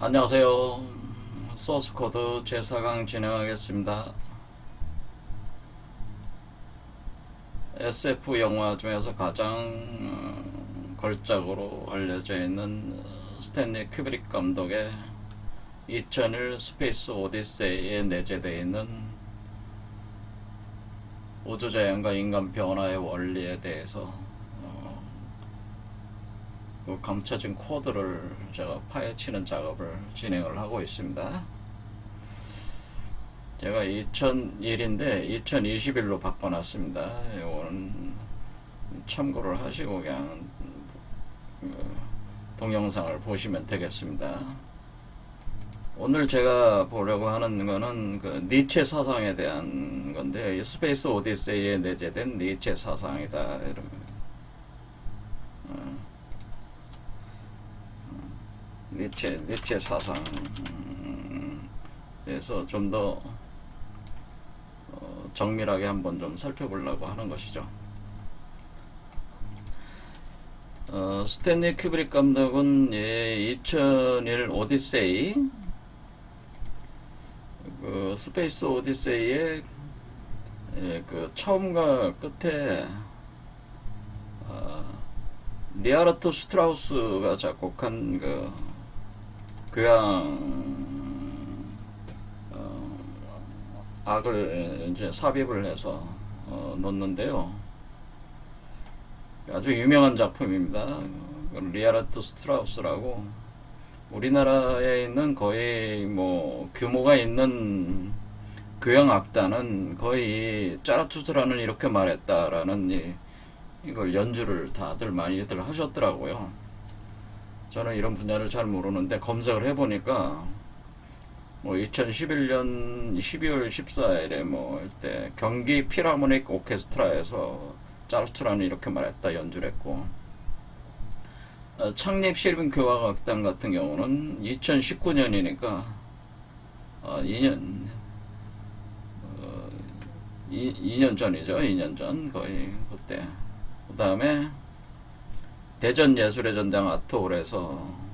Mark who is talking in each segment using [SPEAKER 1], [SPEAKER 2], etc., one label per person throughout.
[SPEAKER 1] 안녕하세요. 소스코드 제4강 진행하겠습니다. SF 영화 중에서 가장 걸작으로 알려져 있는 스탠리 큐브릭 감독의 2001 스페이스 오디세이에 내재되어 있는 우주자연과 인간 변화의 원리에 대해서 그 감춰진 코드를 제가 파헤치는 작업을 진행을 하고 있습니다. 제가 2001인데 2021로 바꿔놨습니다. 이거는 참고를 하시고 그냥 동영상을 보시면 되겠습니다. 오늘 제가 보려고 하는 거는 그 니체 사상에 대한 건데, 스페이스 오디세이에 내재된 니체 사상이다. 니체 사상에서 좀 더 정밀하게 한번 좀 살펴보려고 하는 것이죠. 스탠리 큐브릭 감독은 2001 오디세이, 그 스페이스 오디세이의 그 처음과 끝에 리하르트 슈트라우스가 작곡한 그 교향 악을 이제 삽입을 해서 넣었는데요. 아주 유명한 작품입니다. 리하르트 슈트라우스라고 우리나라에 있는 거의 뭐 규모가 있는 교향 악단은 거의 짜라투스라는 이렇게 말했다라는 이걸 연주를 다들 많이들 하셨더라고요. 저는 이런 분야를 잘 모르는데 검색을 해보니까 뭐 2011년 12월 14일에 뭐 이때 경기 필하모닉 오케스트라에서 짜르투라는 이렇게 말했다 연주를 했고, 창립 실빈 교향악단 같은 경우는 2019년이니까 2년 전이죠. 2년 전 거의 그때. 그 다음에 대전 예술의 전당 아트홀에서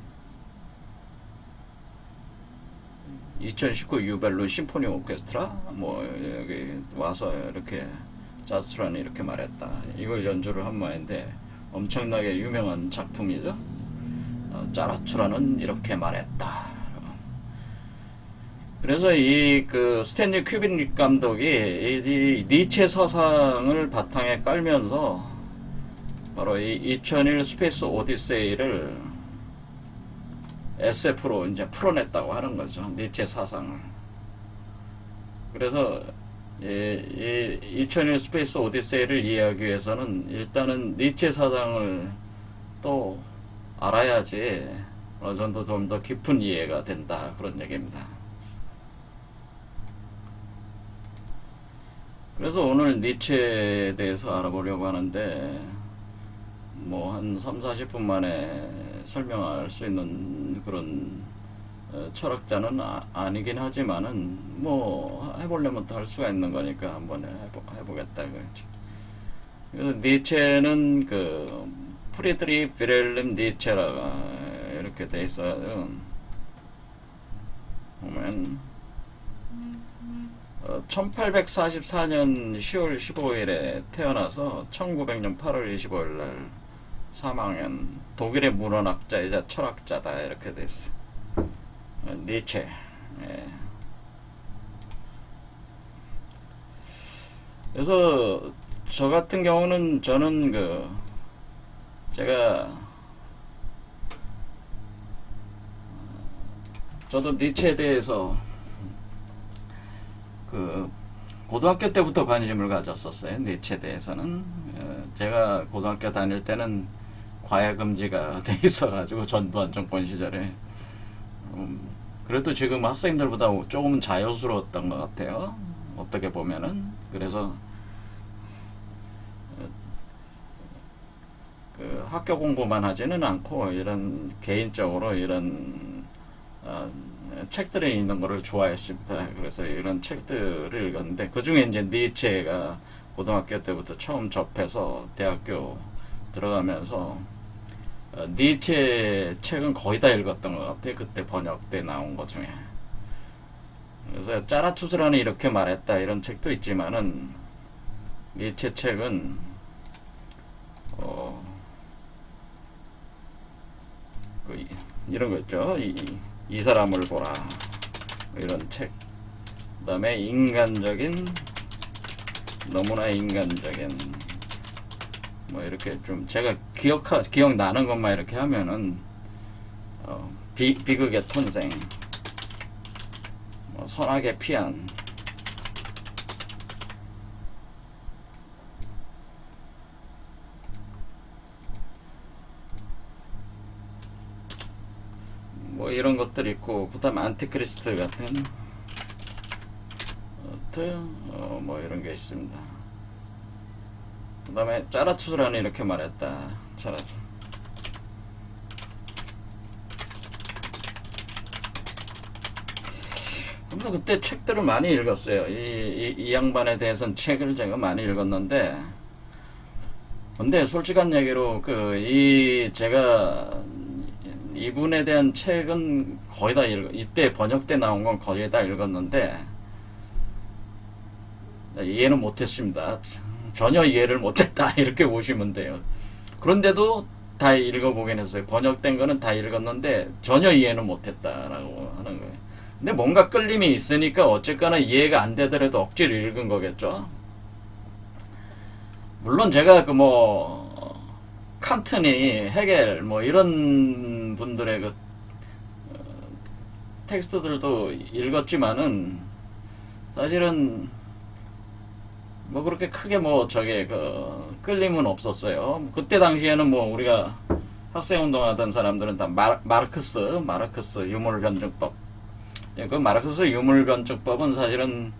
[SPEAKER 1] 2019 유벨룬 심포니 오케스트라 뭐 여기 와서 이렇게 자스트라는 이렇게 말했다. 이걸 연주를 한 모양인데 엄청나게 유명한 작품이죠. 짜라투라는 이렇게 말했다. 그래서 이 그 스탠리 큐브릭 감독이 이 니체 사상을 바탕에 깔면서 바로 이 2001 스페이스 오디세이를 SF로 이제 풀어냈다고 하는 거죠. 니체 사상을. 그래서 이 2001 스페이스 오디세이를 이해하기 위해서는 일단은 니체 사상을 또 알아야지 어느 정도 좀 더 깊은 이해가 된다. 그런 얘기입니다. 그래서 오늘 니체에 대해서 알아보려고 하는데, 뭐 한 3, 40분 만에 설명할 수 있는 그런 철학자는 아니긴 하지만은 뭐 해보려면 또 할 수가 있는 거니까 한번 해보겠다. 그래서 니체는 그 프리드리히 빌헬름 니체라가 이렇게 돼 있어요. 보면 1844년 10월 15일에 태어나서 1900년 8월 25일 날 사망한 독일의 문헌학자이자 철학자다. 이렇게 돼 있어. 니체. 예. 그래서 저 같은 경우는 저는 저도 니체에 대해서 고등학교 때부터 관심을 가졌었어요. 니체에 대해서는. 제가 고등학교 다닐 때는 과외 금지가 돼 있어가지고 전두환 정권 시절에 그래도 지금 학생들보다 조금은 자유스러웠던 것 같아요. 어떻게 보면은. 그래서 그 학교 공부만 하지는 않고 이런 개인적으로 이런 책들이 있는 거를 좋아했습니다. 그래서 이런 책들을 읽었는데 그 중에 이제 니체가 고등학교 때부터 처음 접해서 대학교 들어가면서 니체 책은 거의 다 읽었던 것 같아요. 그때 번역 때 나온 것 중에. 그래서 짜라투즈라는 이렇게 말했다 이런 책도 있지만은 니체 책은 이런 거 있죠. 이 사람을 보라 이런 책. 그다음에 너무나 인간적인 뭐 이렇게 좀 제가 기억나는 것만 이렇게 하면은 비극의 톤생, 뭐 선악의 피한, 뭐 이런 것들 있고, 그다음 안티크리스트 같은 뭐 이런 게 있습니다. 그 다음에 짜라투스라는 이렇게 말했다. 근데 그때 책들을 많이 읽었어요. 이 양반에 대해서는 책을 제가 많이 읽었는데, 근데 솔직한 얘기로 제가 이분에 대한 책은 거의 다 이때 번역 때 나온 건 거의 다 읽었는데 이해는 못했습니다. 전혀 이해를 못했다 이렇게 보시면 돼요. 그런데도 다 읽어보긴 했어요. 번역된 거는 다 읽었는데 전혀 이해는 못했다라고 하는 거예요. 근데 뭔가 끌림이 있으니까 어쨌거나 이해가 안 되더라도 억지로 읽은 거겠죠. 물론 제가 칸트니 헤겔 뭐 이런 분들의 텍스트들도 읽었지만은 사실은 뭐 그렇게 크게 끌림은 없었어요. 그때 당시에는 뭐 우리가 학생 운동하던 사람들은 다 마르크스 유물 변증법. 그 마르크스 유물 변증법은 사실은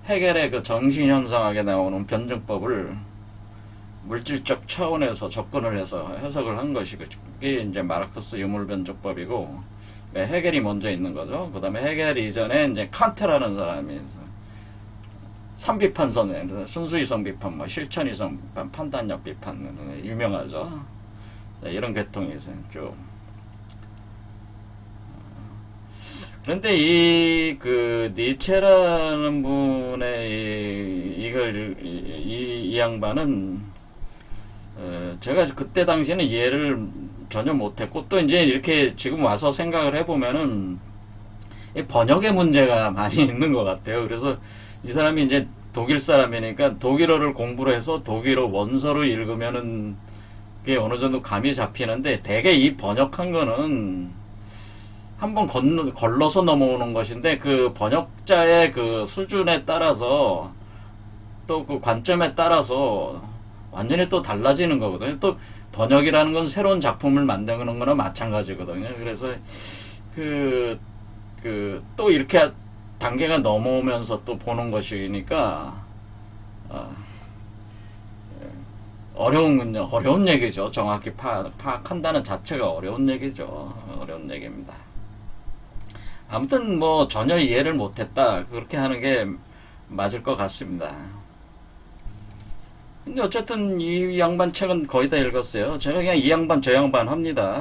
[SPEAKER 1] 헤겔의 정신 현상학에 나오는 변증법을 물질적 차원에서 접근을 해서 해석을 한 것이 그게 이제 마르크스 유물 변증법이고, 헤겔이 먼저 있는 거죠. 그다음에 헤겔 이전에 이제 칸트라는 사람이 있어요. 삼비판선에 순수이성 비판, 뭐 실천이성 비판, 판단력 비판 유명하죠. 이런 계통이 있어요. 쭉. 그런데 니체라는 분의 이 양반은 제가 그때 당시에는 이해를 전혀 못했고, 또 이제 이렇게 지금 와서 생각을 해보면은 번역의 문제가 많이 있는 것 같아요. 그래서 이 사람이 이제 독일 사람이니까 독일어를 공부를 해서 독일어 원서로 읽으면은 그게 어느 정도 감이 잡히는데, 대개 이 번역한 거는 한번 걸러서 넘어오는 것인데, 그 번역자의 그 수준에 따라서 또 그 관점에 따라서 완전히 또 달라지는 거거든요. 또 번역이라는 건 새로운 작품을 만드는 거나 마찬가지거든요. 그래서 또 이렇게 단계가 넘어오면서 또 보는 것이니까 어려운 얘기죠. 정확히 파악한다는 자체가 어려운 얘기죠. 어려운 얘기입니다. 아무튼 뭐 전혀 이해를 못했다 그렇게 하는 게 맞을 것 같습니다. 근데 어쨌든 이 양반 책은 거의 다 읽었어요. 제가 그냥 이 양반 저 양반 합니다.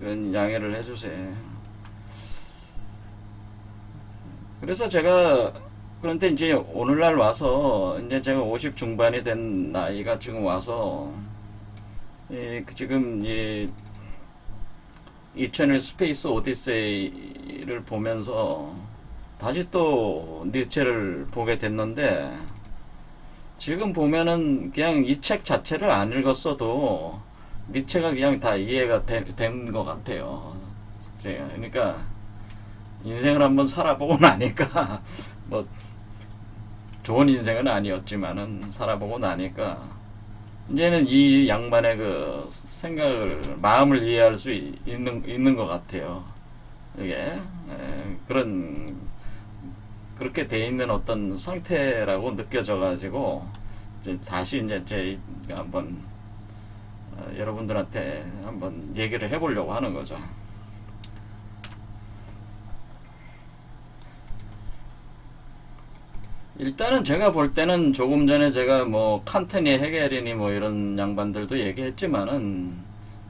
[SPEAKER 1] 그건 양해를 해주세요. 그래서 그런데 이제 오늘날 와서 이제 제가 50 중반이 된 나이가 지금 와서 지금 이 채널 스페이스 오디세이를 보면서 다시 또 니체를 보게 됐는데, 지금 보면은 그냥 이 책 자체를 안 읽었어도 니체가 그냥 다 이해가 된 것 같아요. 그러니까 인생을 한번 살아보고 나니까 뭐 좋은 인생은 아니었지만은 살아보고 나니까 이제는 이 양반의 그 마음을 이해할 수 있는 것 같아요. 이게 그렇게 돼 있는 어떤 상태라고 느껴져 가지고 다시 이제 한번 여러분들한테 한번 얘기를 해보려고 하는 거죠. 일단은 제가 볼 때는 조금 전에 제가 뭐 칸트니 헤겔이니 뭐 이런 양반들도 얘기했지만은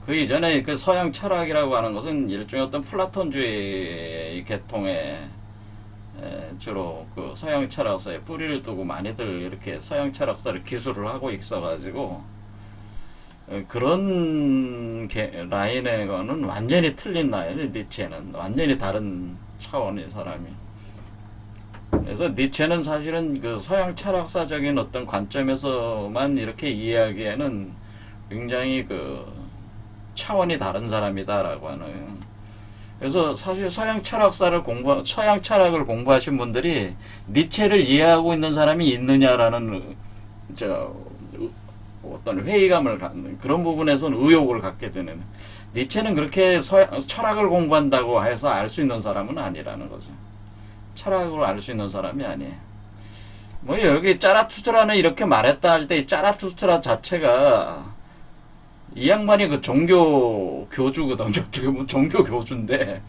[SPEAKER 1] 그 이전에 그 서양 철학이라고 하는 것은 일종의 어떤 플라톤주의 계통의 주로 그 서양 철학사에 뿌리를 두고 많이들 이렇게 서양 철학사를 기술을 하고 있어가지고 그런 라인의 거는 완전히 틀린 라인이 니체는 완전히 다른 차원의 사람이. 그래서 니체는 사실은 그 서양 철학사적인 어떤 관점에서만 이렇게 이해하기에는 굉장히 그 차원이 다른 사람이다라고 하는. 그래서 사실 서양 철학을 공부하신 분들이 니체를 이해하고 있는 사람이 있느냐라는 저 어떤 회의감을 갖는 그런 부분에서는 의욕을 갖게 되는. 니체는 그렇게 철학을 공부한다고 해서 알 수 있는 사람은 아니라는 거죠. 철학으로 알 수 있는 사람이 아니에요. 뭐 여기 짜라투트라는 이렇게 말했다 할 때 짜라투트라 자체가 이 양반이 그 종교 교주거든요. 뭐 종교 교주인데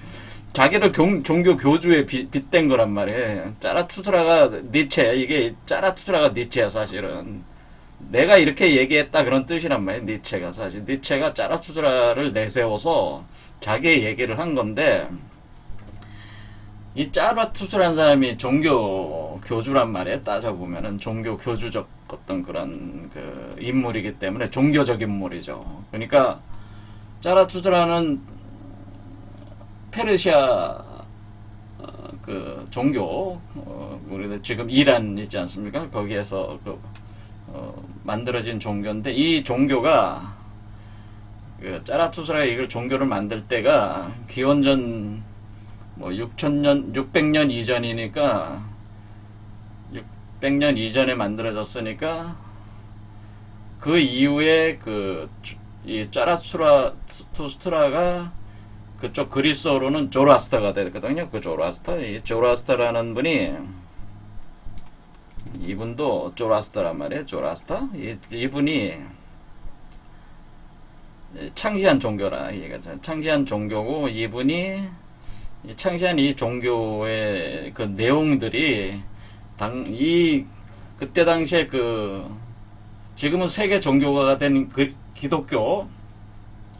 [SPEAKER 1] 자기를 종교 교주에 빗댄 거란 말이에요. 짜라투트라가 니체, 이게 짜라투트라가 니체야 사실은. 내가 이렇게 얘기했다 그런 뜻이란 말이에요. 니체가 사실 니체가 짜라투트라를 내세워서 자기의 얘기를 한 건데 이 짜라투트라는 사람이 종교 교주란 말이에요. 따져보면은 종교 교주적 어떤 그런 그 인물이기 때문에 종교적 인물이죠. 그러니까 짜라투트라는 페르시아 그 종교 우리도 지금 이란 있지 않습니까? 거기에서 만들어진 종교인데 이 종교가 그 짜라투트라가 이걸 종교를 만들 때가 기원전 뭐 600년 이전이니까 600년 이전에 만들어졌으니까 그 이후에 이 짜라투스트라가 그쪽 그리스어로는 조라스터가 되거든요. 그 이 조라스터라는 분이 이분도 조라스터란 말이에요. 조라스터 이분이 창시한 종교라 창시한 종교고 이분이 창시한 이 종교의 그 내용들이 그때 당시에 지금은 세계 종교가 된 기독교,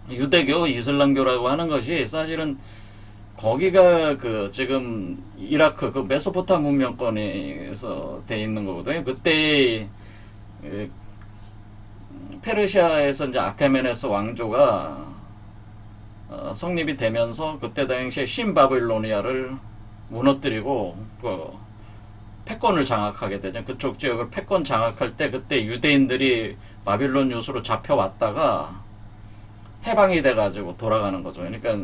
[SPEAKER 1] 유대교, 이슬람교라고 하는 것이 사실은 거기가 지금 이라크 메소포타 문명권에서 돼 있는 거거든요. 그때 페르시아에서 이제 아케메네스 왕조가 성립이 되면서 그때 당시에 신바빌로니아를 무너뜨리고 패권을 장악하게 되죠. 그쪽 지역을 패권 장악할 때 그때 유대인들이 바빌론 유수로 잡혀왔다가 해방이 돼가지고 돌아가는 거죠. 그러니까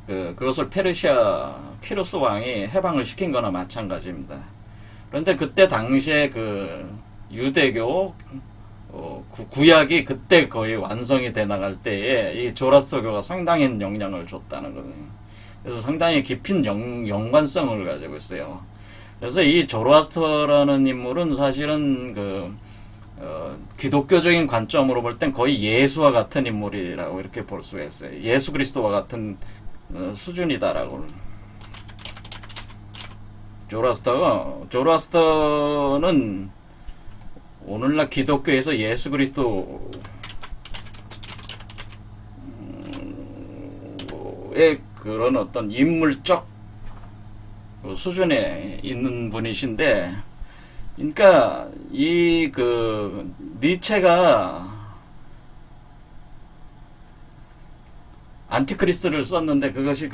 [SPEAKER 1] 그것을 페르시아 키루스 왕이 해방을 시킨 거나 마찬가지입니다. 그런데 그때 당시에 유대교 구약이 그때 거의 완성이 돼 나갈 때에 이 조라스터교가 상당히 영향을 줬다는 거거든요. 그래서 상당히 깊은 연관성을 가지고 있어요. 그래서 이 조라스터라는 인물은 사실은 기독교적인 관점으로 볼 땐 거의 예수와 같은 인물이라고 이렇게 볼 수가 있어요. 예수 그리스도와 같은 수준이다라고. 조라스터는 오늘날 기독교에서 예수 그리스도의 그런 어떤 인물적 수준에 있는 분이신데, 그러니까 니체가 안티크리스트를 썼는데 그것이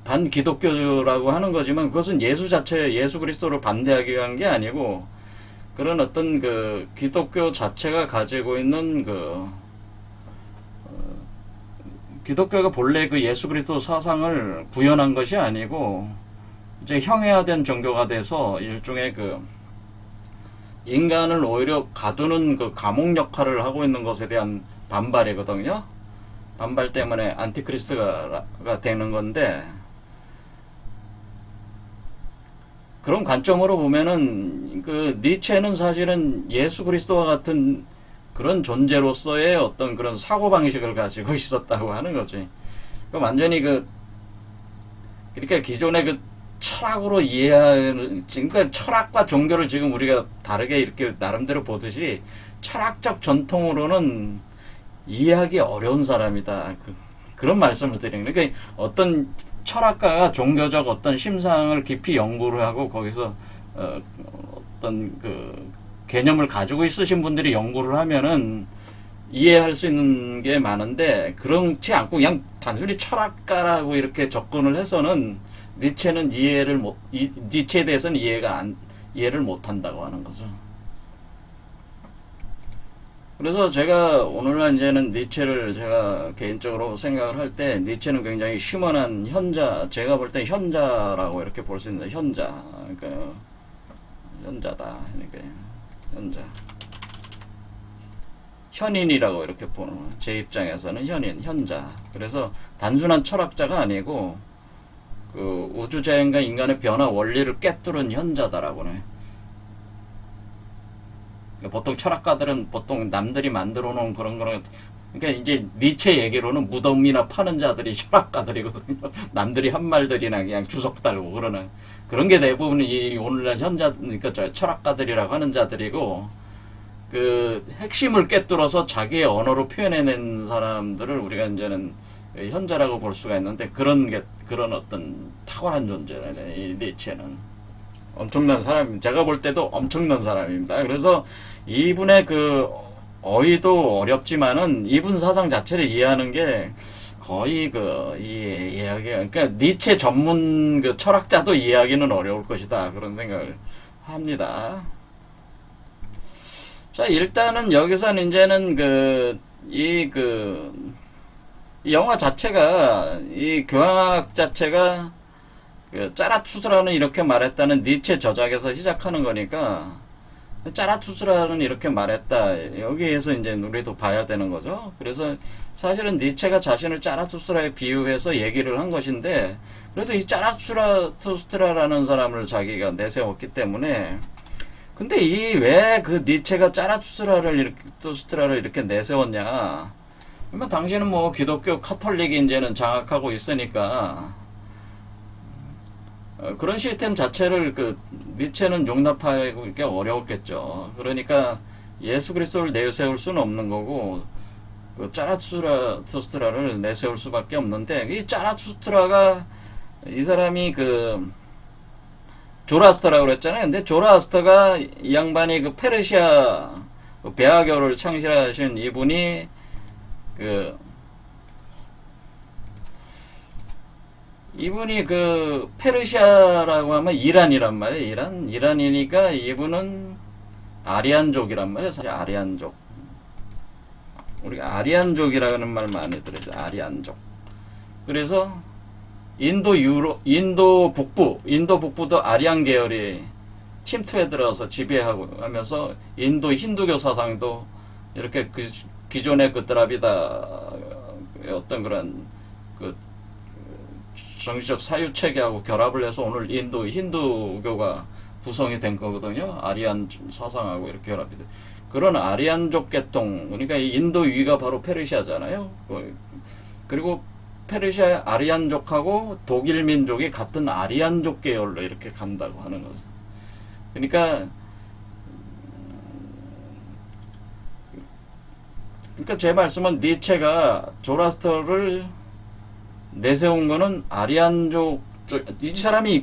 [SPEAKER 1] 반기독교라고 하는 거지만 그것은 예수 그리스도를 반대하기 위한 게 아니고 그런 어떤 기독교 자체가 가지고 있는 기독교가 본래 예수 그리스도 사상을 구현한 것이 아니고 이제 형해화된 종교가 돼서 일종의 인간을 오히려 가두는 감옥 역할을 하고 있는 것에 대한 반발이거든요. 반발 때문에 안티크리스트가 되는 건데, 그런 관점으로 보면은 니체는 사실은 예수 그리스도와 같은 그런 존재로서의 어떤 그런 사고방식을 가지고 있었다고 하는 거지. 완전히 그러니까 기존의 철학으로 이해하는, 그러니까 철학과 종교를 지금 우리가 다르게 이렇게 나름대로 보듯이 철학적 전통으로는 이해하기 어려운 사람이다. 그런 말씀을 드리는 거예요. 그러니까 어떤 철학가가 종교적 어떤 심상을 깊이 연구를 하고 거기서 어떤 그 개념을 가지고 있으신 분들이 연구를 하면은 이해할 수 있는 게 많은데, 그렇지 않고 그냥 단순히 철학가라고 이렇게 접근을 해서는 니체는 니체에 대해서는 이해를 못 한다고 하는 거죠. 그래서 제가 오늘날 이제는 니체를 제가 개인적으로 생각을 할 때, 니체는 굉장히 휴먼한 제가 볼 때 현자라고 이렇게 볼 수 있는 현자. 그러니까 현자다. 그러니까 현자. 현인이라고 이렇게 보는, 제 입장에서는 현자. 그래서 단순한 철학자가 아니고 그 우주자연과 인간의 변화 원리를 꿰뚫은 현자다라고는. 보통 철학가들은 보통 남들이 만들어 놓은 그런 거는, 그러니까 이제 니체 얘기로는 무덤이나 파는 자들이 철학가들이거든요. 남들이 한 말들이나 그냥 주석 달고 그러는 그런 게 대부분 이 오늘날 그러니까 철학가들이라고 하는 자들이고, 그 핵심을 꿰뚫어서 자기의 언어로 표현해낸 사람들을 우리가 이제는 현자라고 볼 수가 있는데, 그런 어떤 탁월한 존재네, 이 니체는. 엄청난 사람입니다. 제가 볼 때도 엄청난 사람입니다. 그래서 이분의 그 어휘도 어렵지만은 이분 사상 자체를 이해하는 게 거의 그러니까 니체 전문 그 철학자도 이해하기는 어려울 것이다, 그런 생각을 합니다. 자, 일단은 여기서는 이제는 이 영화 자체가, 이 교황학 자체가 짜라투스라는 이렇게 말했다는 니체 저작에서 시작하는 거니까, 짜라투스라는 이렇게 말했다, 여기에서 이제 우리도 봐야 되는 거죠. 그래서 사실은 니체가 자신을 짜라투스라에 비유해서 얘기를 한 것인데, 그래도 이 짜라투스라라는 사람을 자기가 내세웠기 때문에, 근데 왜 그 니체가 짜라투스라를 이렇게 내세웠냐? 그러면 당신은 뭐 기독교 카톨릭이 이제는 장악하고 있으니까 그런 시스템 자체를 니체는 용납하기 어려웠겠죠. 그러니까 예수 그리스도를 내세울 수는 없는 거고, 짜라투스트라를 내세울 수밖에 없는데, 이 짜라투스트라가, 이 사람이 조라스터라고 그랬잖아요. 근데 조라스터가 이 양반이 페르시아 배아교를 창시하신 이분이 이분이 페르시아라고 하면 이란이란 말이에요. 이란이니까 이분은 아리안족이란 말이에요. 사실 아리안족. 우리가 아리안족이라는 말 많이 들어요. 아리안족. 그래서 인도 북부도 아리안 계열이 침투해 들어서 지배하고 하면서 인도 힌두교 사상도 이렇게 기존의 드라비다 어떤 그런 정치적 사유 체계하고 결합을 해서 오늘 힌두교가 구성이 된 거거든요. 아리안 사상하고 이렇게 결합이 돼. 그런 아리안족 계통, 그러니까 이 인도 위가 바로 페르시아잖아요. 그리고 페르시아 아리안족하고 독일 민족이 같은 아리안족 계열로 이렇게 간다고 하는 거죠. 그러니까 제 말씀은 니체가 조라스터를 내세운 거는 아리안족, 이 사람이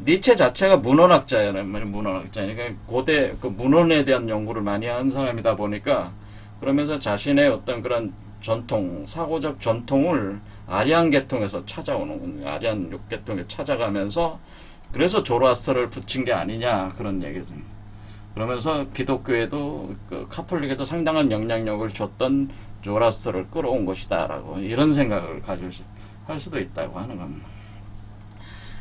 [SPEAKER 1] 니체 자체가 문헌학자라는 말이에요. 문헌학자니까 고대 문헌에 대한 연구를 많이 한 사람이다 보니까, 그러면서 자신의 어떤 그런 전통, 사고적 전통을 아리안 계통에서 찾아오는, 아리안 계통에 찾아가면서, 그래서 조라스터를 붙인 게 아니냐, 그런 얘기죠. 그러면서 기독교에도 카톨릭에도 상당한 영향력을 줬던 조라스터를 끌어온 것이다 라고, 이런 생각을 할 수도 있다고 하는 겁니다.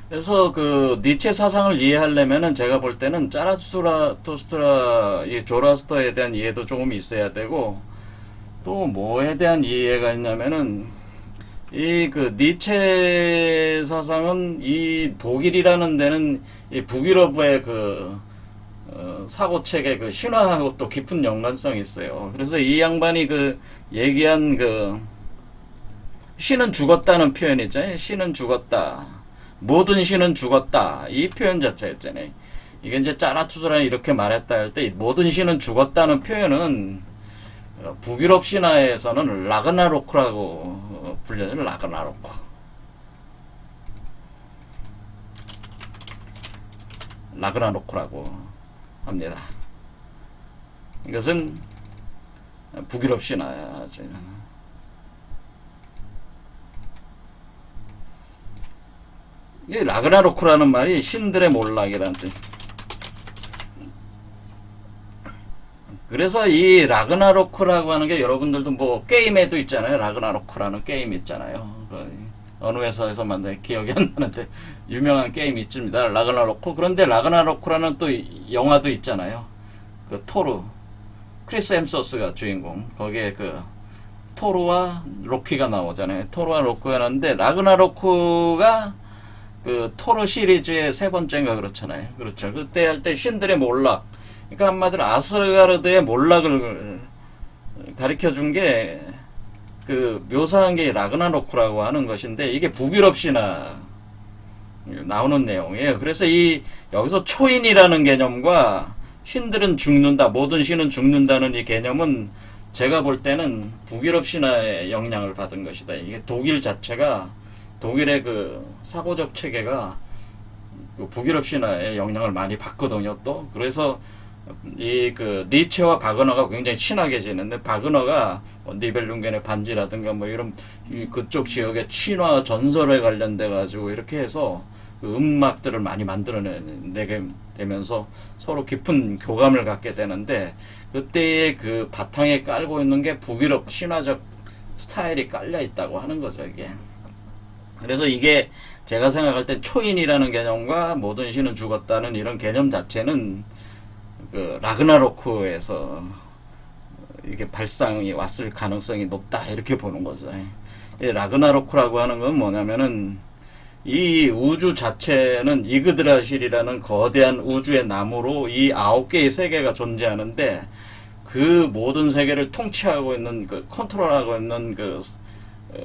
[SPEAKER 1] 그래서 니체 사상을 이해하려면은 제가 볼 때는 짜라투스트라 이 조라스터에 대한 이해도 조금 있어야 되고, 또 뭐에 대한 이해가 있냐면은 니체 사상은 이 독일이라는 데는 이 북유럽의 사고체계 신화하고 또 깊은 연관성이 있어요. 그래서 이 양반이 얘기한 신은 죽었다는 표현 있잖아요. 신은 죽었다. 모든 신은 죽었다. 이 표현 자체였잖아요. 이게 이제 짜라투자라 이렇게 말했다 할 때 모든 신은 죽었다는 표현은 북유럽 신화에서는 라그나로크라고 불려요. 라그나로크. 라그나로크라고 합니다. 이것은 북유럽 신화죠. 이 라그나로크라는 말이 신들의 몰락이라는 뜻. 그래서 이 라그나로크라고 하는 게 여러분들도 뭐 게임에도 있잖아요. 라그나로크라는 게임 있잖아요. 어느 회사에서 만든 기억이 안 나는데 유명한 게임이 있습니다. 라그나로크. 그런데 라그나로크라는 또 영화도 있잖아요. 그 토르, 크리스 햄소스가 주인공. 거기에 그 토르와 로키가 나오잖아요. 토르와 로키가 나오는데 라그나로크가 그 토르 시리즈의 세 번째인가 그렇잖아요. 그렇죠. 그때 할 때 신들의 몰락. 그러니까 한마디로 아스가르드의 몰락을 가르쳐 준 게 그 묘사한 게 라그나로크라고 하는 것인데 이게 북유럽 신화 나오는 내용이에요. 그래서 이 여기서 초인이라는 개념과 신들은 죽는다, 모든 신은 죽는다는 이 개념은 제가 볼 때는 북유럽 신화의 영향을 받은 것이다. 이게 독일 자체가 독일의 그 사고적 체계가 그 북유럽 신화의 영향을 많이 받거든요. 또 그래서 이 그 니체와 바그너가 굉장히 친하게 지내는데 바그너가 뭐 니벨룽겐의 반지라든가 뭐 이런 그쪽 지역의 친화 전설에 관련돼 가지고 이렇게 해서 그 음악들을 많이 만들어내게 되면서 서로 깊은 교감을 갖게 되는데 그때의 그 바탕에 깔고 있는 게 북유럽 신화적 스타일이 깔려 있다고 하는 거죠. 이게 그래서 이게 제가 생각할 때 초인이라는 개념과 모든 신은 죽었다는 이런 개념 자체는 그 라그나로크에서 이게 발상이 왔을 가능성이 높다 이렇게 보는 거죠. 이 라그나로크라고 하는 건 뭐냐면은 이 우주 자체는 이그드라실이라는 거대한 우주의 나무로 이 9개의 세계가 존재하는데 그 모든 세계를 통치하고 있는 그 컨트롤하고 있는 그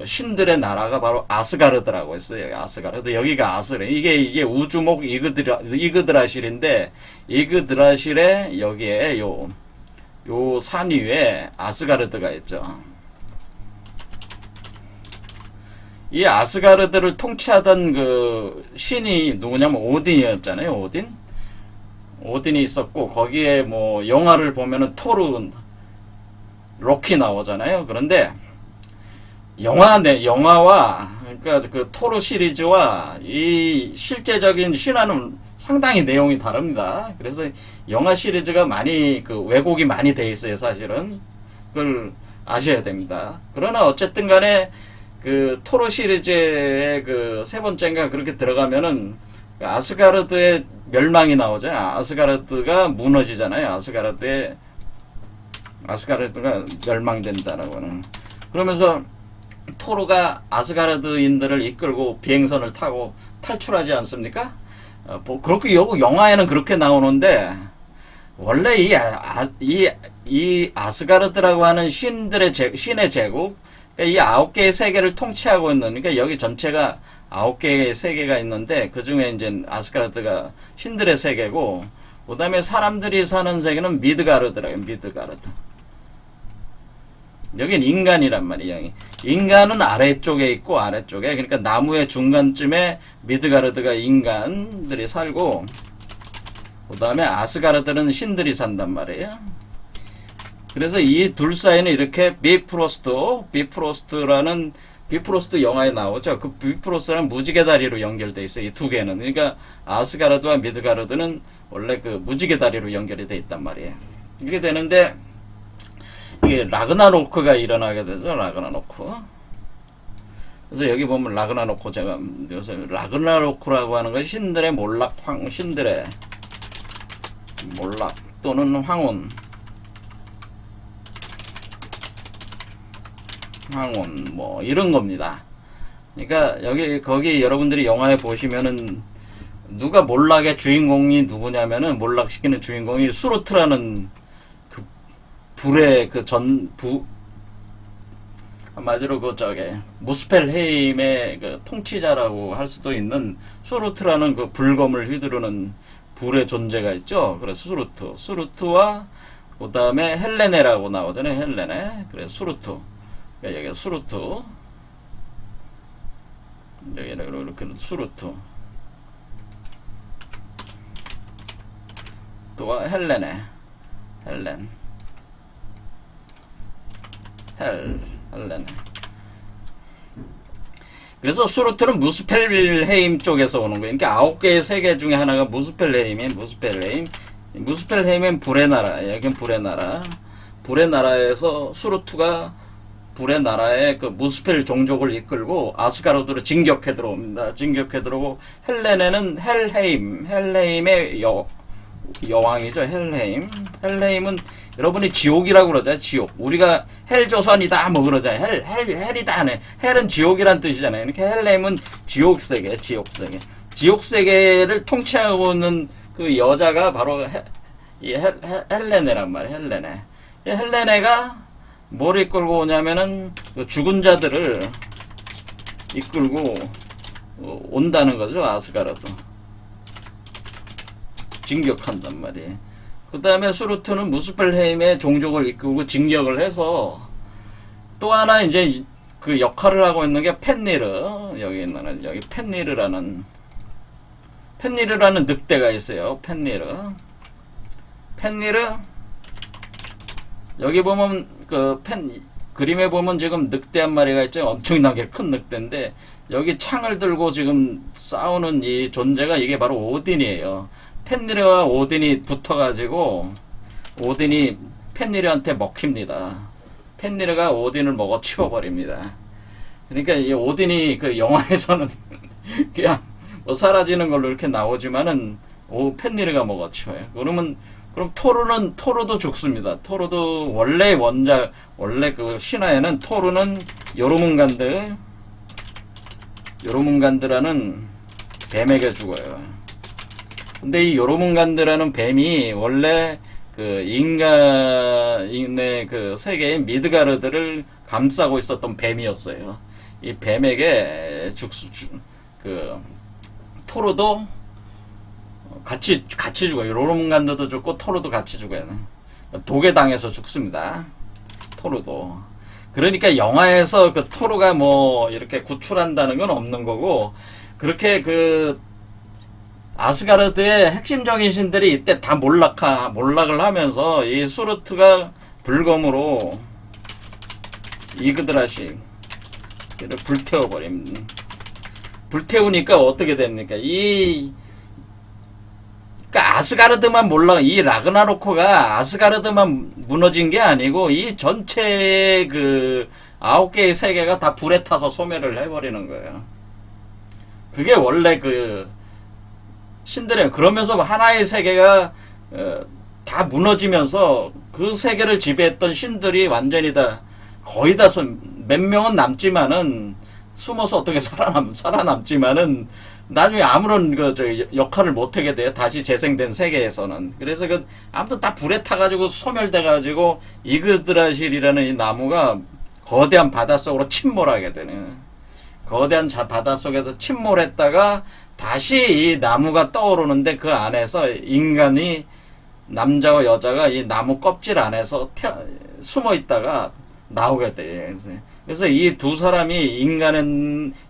[SPEAKER 1] 신들의 나라가 바로 아스가르드라고 했어요. 아스가르드. 여기가 아스가르드. 이게 우주목 이그드라실인데, 이그드라실에 여기에 요 산 위에 아스가르드가 있죠. 이 아스가르드를 통치하던 그 신이 누구냐면 오딘이었잖아요. 오딘이 있었고, 거기에 뭐 영화를 보면은 토르, 로키 나오잖아요. 그런데 영화와 그러니까 그 토르 시리즈와 이 실제적인 신화는 상당히 내용이 다릅니다. 그래서 영화 시리즈가 많이 그 왜곡이 많이 돼 있어요. 사실은 그걸 아셔야 됩니다. 그러나 어쨌든 간에 그 토르 시리즈의 그 세 번째인가 그렇게 들어가면은 아스가르드의 멸망이 나오잖아요. 아스가르드가 무너지잖아요. 아스가르드가 멸망된다라고 하는. 그러면서 토르가 아스가르드인들을 이끌고 비행선을 타고 탈출하지 않습니까? 그렇게 영화에는 그렇게 나오는데 원래 이 아스가르드라고 하는 신의 제국, 그러니까 이 9개의 세계를 통치하고 있는, 그러니까 여기 전체가 9개의 세계가 있는데 그 중에 이제 아스가르드가 신들의 세계고, 그 다음에 사람들이 사는 세계는 미드가르드라고 해요. 미드가르드. 여긴 인간이란 말이에요. 인간은 아래쪽에 있고 아래쪽에, 그러니까 나무의 중간쯤에 미드가르드가 인간들이 살고 그 다음에 아스가르드는 신들이 산단 말이에요. 그래서 이 둘 사이는 이렇게 비프로스트 영화에 나오죠. 그 비프로스트랑 무지개 다리로 연결돼 있어요. 이 두 개는. 그러니까 아스가르드와 미드가르드는 원래 그 무지개 다리로 연결이 돼 있단 말이에요. 이게 되는데 이게 라그나로크가 일어나게 되죠. 라그나로크. 그래서 여기 보면 라그나로크, 제가 요새 라그나로크라고 하는 것이 신들의 몰락, 신들의 몰락 또는 황혼 뭐 이런 겁니다. 그러니까 거기 여러분들이 영화에 보시면은 누가 몰락의 주인공이 누구냐면은, 몰락시키는 주인공이 수르트라는 그 불의 한마디로 그 저게 무스펠헤임의 그 통치자라고 할 수도 있는 수루트라는 그 불검을 휘두르는 불의 존재가 있죠. 그래서 수루트와 그 다음에 헬레네라고 나오잖아요. 헬레네. 그래서 수루트. 그러니까 여기 수루트. 여기는 이렇게 수루트. 또 헬레네. 헬레네. 그래서 수루트는 무스펠헤임 쪽에서 오는 거예요. 그러니까 9개의 세계 중에 하나가 무스펠헤임이에요. 무스펠헤임은 불의 나라. 여긴 불의 나라. 불의 나라에서 수루트가 불의 나라의 그 무스펠 종족을 이끌고 아스가르드로 진격해 들어옵니다. 진격해 들어오고 헬레네는 헬헤임의 여왕이죠. 헬헤임은 여러분이 지옥이라고 그러잖아요. 지옥. 우리가 헬조선이다 뭐 그러잖아요. 헬이다. 헬은 지옥이란 뜻이잖아요. 이렇게 헬레임은 지옥세계. 지옥세계를 통치하고 있는 그 여자가 바로 헬레네란 말이에요. 헬레네가 뭘 이끌고 오냐면은 그 죽은 자들을 이끌고 온다는 거죠. 아스가르드. 진격한단 말이에요. 그 다음에 수루트는 무스펠헤임의 종족을 이끌고 진격을 해서 또 하나 이제 그 역할을 하고 있는 게 펜니르. 여기 펜니르라는 늑대가 있어요. 펜니르. 여기 보면 그림에 보면 지금 늑대 한 마리가 있죠. 엄청나게 큰 늑대인데 여기 창을 들고 지금 싸우는 이 존재가 이게 바로 오딘이에요. 펜니르와 오딘이 붙어가지고 오딘이 펜니르한테 먹힙니다. 펜니르가 오딘을 먹어 치워버립니다. 그러니까 이 오딘이 그 영화에서는 그냥 뭐 사라지는 걸로 이렇게 나오지만은 펜니르가 먹어 치워요. 그럼 토르도 죽습니다. 토르도 원래 그 신화에는 토르는 요르문간드라는 뱀에게 죽어요. 근데 이 요르문간드라는 뱀이 원래 그 인간의 그 세계인 미드가르드를 감싸고 있었던 뱀이었어요. 이 뱀에게 토르도 같이 죽어요. 요르문간드도 죽고 토르도 같이 죽어요. 독에 당해서 죽습니다. 토르도. 그러니까 영화에서 그 토르가 뭐 이렇게 구출한다는 건 없는 거고, 그렇게 그 아스가르드의 핵심적인 신들이 이때 다 몰락을 하면서 이 수루트가 불검으로 이그드라시를 불태워버립니다. 불태우니까 어떻게 됩니까? 그러니까 아스가르드만 이 라그나로크가 아스가르드만 무너진 게 아니고 이 전체 그 9개의 세계가 다 불에 타서 소멸을 해버리는 거예요. 그게 원래 그 신들이에요. 그러면서 하나의 세계가 다 무너지면서 그 세계를 지배했던 신들이 완전히 거의 다 몇 명은 남지만은 숨어서 어떻게 살아남지만은 나중에 아무런 역할을 못하게 돼요. 다시 재생된 세계에서는. 그래서 아무튼 다 불에 타가지고 소멸돼가지고 이그드라실이라는 이 나무가 거대한 바닷속으로 침몰하게 되네. 거대한 바닷속에서 침몰했다가 다시 이 나무가 떠오르는데 그 안에서 인간이 남자와 여자가 이 나무 껍질 안에서 숨어 있다가 나오게 돼요. 그래서 이 두 사람이